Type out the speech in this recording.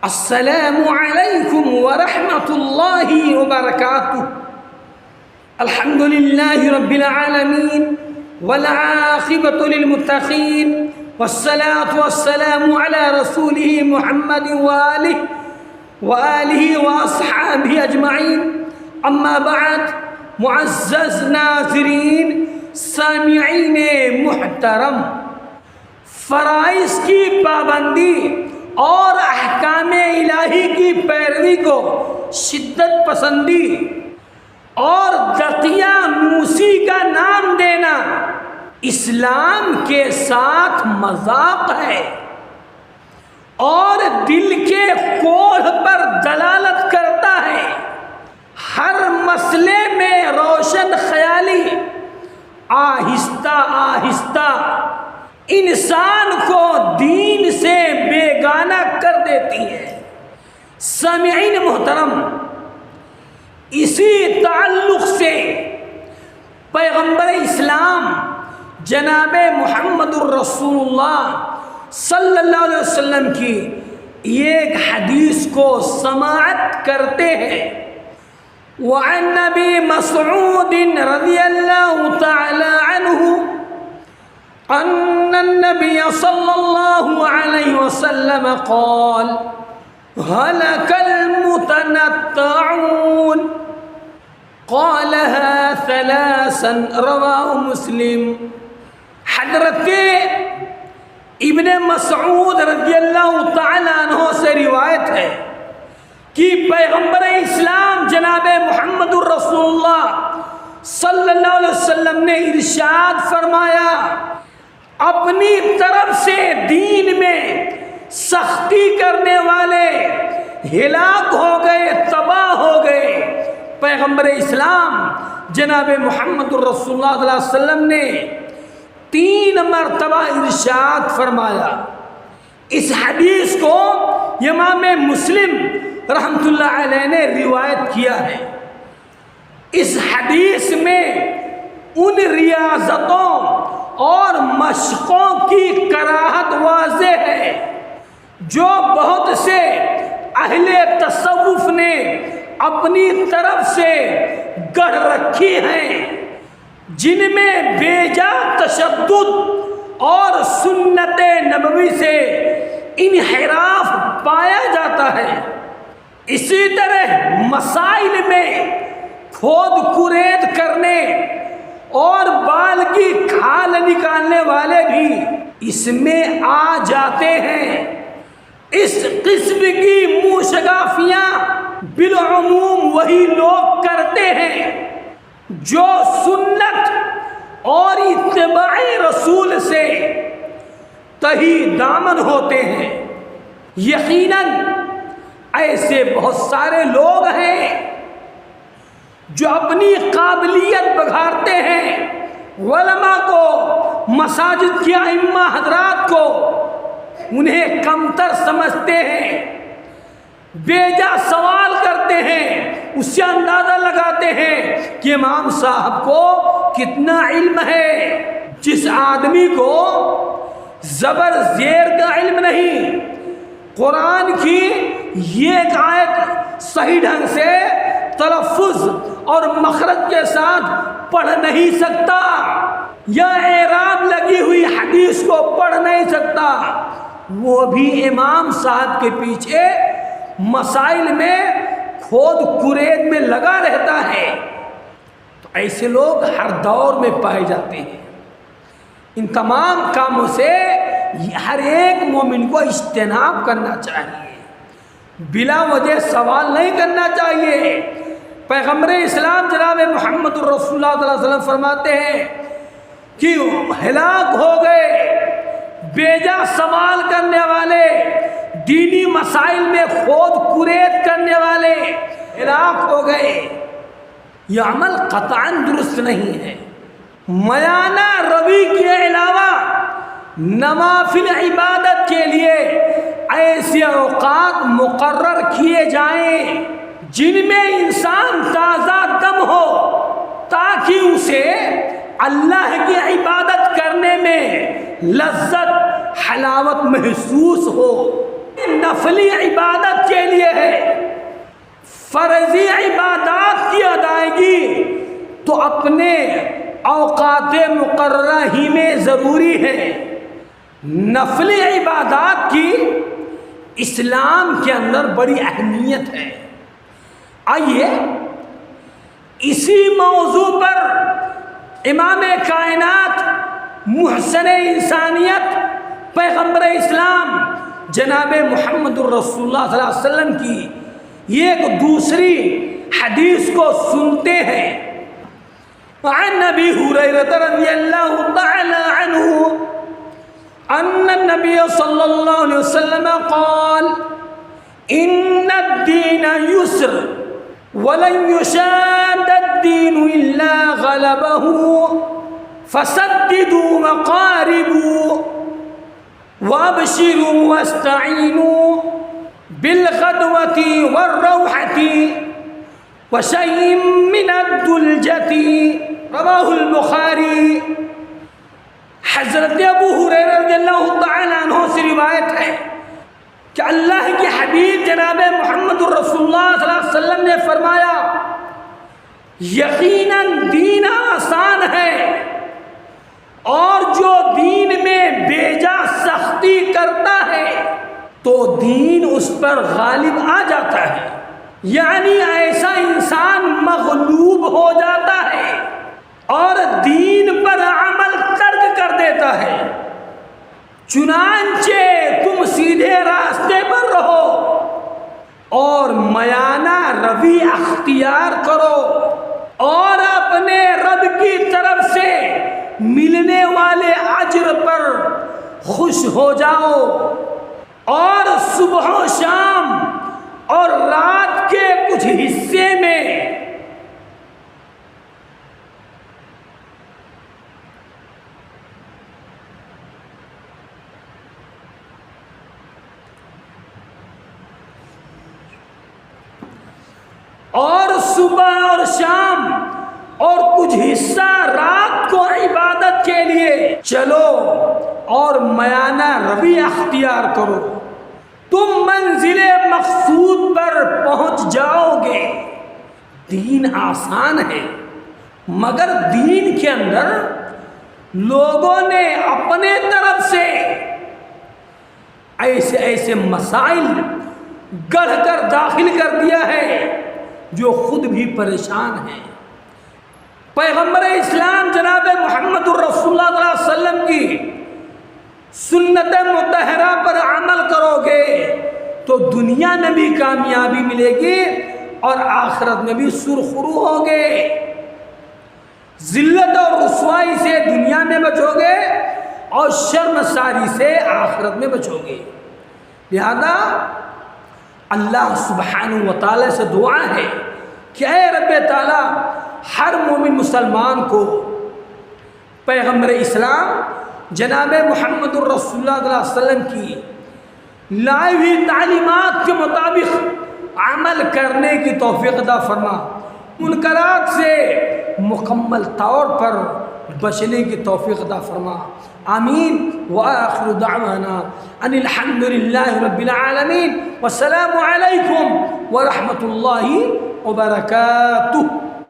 السلام علیکم ورحمۃ اللہ وبرکاتہ۔ الحمد للہ رب العالمین والعاقبۃ للمتقین والصلاة والسلام علی رسولہ محمد وآلہ واصحابہ اجمعین، اما بعد۔ معزز ناظرین، سامعین محترم، فرائض کی پابندی اور احکام الہی کی پیروی کو شدت پسندی اور دقیانوسی کا نام دینا اسلام کے ساتھ مذاق ہے اور دل کے کوڑھ پر دلالت کرتا ہے۔ ہر مسئلے میں روشن خیالی آہستہ آہستہ انسان کو دین سے بیگانہ کر دیتی ہے۔ سامعین محترم، اسی تعلق سے پیغمبر اسلام جناب محمد الرسول اللہ صلی اللہ علیہ وسلم کی ایک حدیث کو سماعت کرتے ہیں۔ وعن نبی مسعود رضی اللہ تعالی عنہ أن النبي صلى الله عليه وسلم قال: هلك المتنطعون، قالها ثلاثا، رواه مسلم۔ حضرت ابن مسعود رضی اللہ تعالیٰ عنہ سے روایت ہے کہ پیغمبر اسلام جناب محمد الرسول اللہ صلی اللہ علیہ وسلم نے ارشاد فرمایا، اپنی طرف سے دین میں سختی کرنے والے ہلاک ہو گئے، تباہ ہو گئے۔ پیغمبر اسلام جناب محمد الرسول اللہ صلی اللہ علیہ وسلم نے 3 مرتبہ ارشاد فرمایا۔ اس حدیث کو امام مسلم رحمۃ اللہ علیہ نے روایت کیا ہے۔ اس حدیث میں ان ریاضتوں اور مشقوں کی کراہت واضح ہے جو بہت سے اہل تصوف نے اپنی طرف سے گڑھ رکھی ہیں، جن میں بیجا تشدد اور سنت نبوی سے انحراف پایا جاتا ہے۔ اسی طرح مسائل میں کھود کرید کرنے اور بال کی کھال نکالنے والے بھی اس میں آ جاتے ہیں۔ اس قسم کی منہ شگافیاں بالعموم وہی لوگ کرتے ہیں جو سنت اور اتباع رسول سے تہی دامن ہوتے ہیں۔ یقیناً ایسے بہت سارے لوگ ہیں جو اپنی قابلیت بگھارتے ہیں، علماء کو، مساجد کے ائمہ حضرات کو انہیں کمتر سمجھتے ہیں، بیجا سوال کرتے ہیں، اس سے اندازہ لگاتے ہیں کہ امام صاحب کو کتنا علم ہے۔ جس آدمی کو زبر زیر کا علم نہیں، قرآن کی یہ آیت صحیح ڈھنگ سے تلفظ اور مخرج کے ساتھ پڑھ نہیں سکتا، یا اعراب لگی ہوئی حدیث کو پڑھ نہیں سکتا، وہ بھی امام صاحب کے پیچھے مسائل میں کھود کرید میں لگا رہتا ہے۔ تو ایسے لوگ ہر دور میں پائے جاتے ہیں۔ ان تمام کاموں سے ہر ایک مومن کو اجتناب کرنا چاہیے، بلا وجہ سوال نہیں کرنا چاہیے۔ پیغمبر اسلام جناب محمد الرسول اللہ صلی اللہ علیہ وسلم فرماتے ہیں کہ ہلاک ہو گئے بیجا سوال کرنے والے، دینی مسائل میں کھود کرید کرنے والے ہلاک ہو گئے۔ یہ عمل قطعاً درست نہیں ہے۔ میانہ روی کے علاوہ نوافل عبادت کے لیے ایسے اوقات مقرر کیے جائیں جن میں انسان تازہ دم ہو، تاکہ اسے اللہ کی عبادت کرنے میں لذت حلاوت محسوس ہو۔ نفلی عبادت کے لیے ہے، فرضی عبادات کی ادائیگی تو اپنے اوقات مقررہ ہی میں ضروری ہے، نفلی عبادات کی اسلام کے اندر بڑی اہمیت ہے۔ آئیے اسی موضوع پر امام کائنات، محسن انسانیت، پیغمبر اسلام جناب محمد الرسول اللہ صلی اللہ علیہ وسلم کی ایک دوسری حدیث کو سنتے ہیں۔ عن نبی ہریرہ رضی اللہ تعالی عنہ ان النبی صلی اللہ علیہ وسلم قال ان الدین یسر ولن يشاد الدين إلا غلبه فسددوا وقاربوا وابشروا واستعينوا بالغدوة والروحة وشيء من الدلجة رواه البخاری۔ حضرت ابو ہریرہ رضی اللہ تعالیٰ عنہ سے روایت ہے کہ اللہ کے حبیب جناب محمد الرسول اللہ صلی اللہ علیہ وسلم نے فرمایا، یقیناً دین آسان ہے، اور جو دین میں بیجا سختی کرتا ہے تو دین اس پر غالب آ جاتا ہے، یعنی ایسا انسان مغلوب ہو جاتا ہے اور دین پر عمل ترک کر دیتا ہے۔ چنانچہ تم سیدھے راستے پر رہو اور میانہ روی اختیار کرو اور اپنے رب کی طرف سے ملنے والے اجر پر خوش ہو جاؤ، اور صبح و شام اور رات کے کچھ حصے میں اور کچھ حصہ رات کو عبادت کے لیے چلو اور میانہ روی اختیار کرو، تم منزل مقصود پر پہنچ جاؤ گے۔ دین آسان ہے، مگر دین کے اندر لوگوں نے اپنے طرف سے ایسے ایسے مسائل گڑھ کر داخل کر دیا ہے جو خود بھی پریشان ہیں۔ پیغمبر اسلام جناب محمد الرسول اللہ صلی اللہ علیہ وسلم کی سنت مطہرہ پر عمل کرو گے تو دنیا میں بھی کامیابی ملے گی اور آخرت میں بھی سرخرو ہوگے، ذلت اور رسوائی سے دنیا میں بچو گے اور شرمساری سے آخرت میں بچو گے۔ لہذا اللہ سبحانہ و تعالی سے دعا ہے کہ اے رب تعالیٰ، ہر مومن مسلمان کو پیغمبر اسلام جناب محمد الرسول اللہ صلی اللہ علیہ وسلم کی لائی ہوئی تعلیمات کے مطابق عمل کرنے کی توفیق عطا فرما، منکرات سے مکمل طور پر بچنے کی توفیق عطا فرما، آمین۔ وآخر دعوانا ان الحمد للہ رب العالمین، والسلام علیکم ورحمۃ اللہ وبرکاتہ۔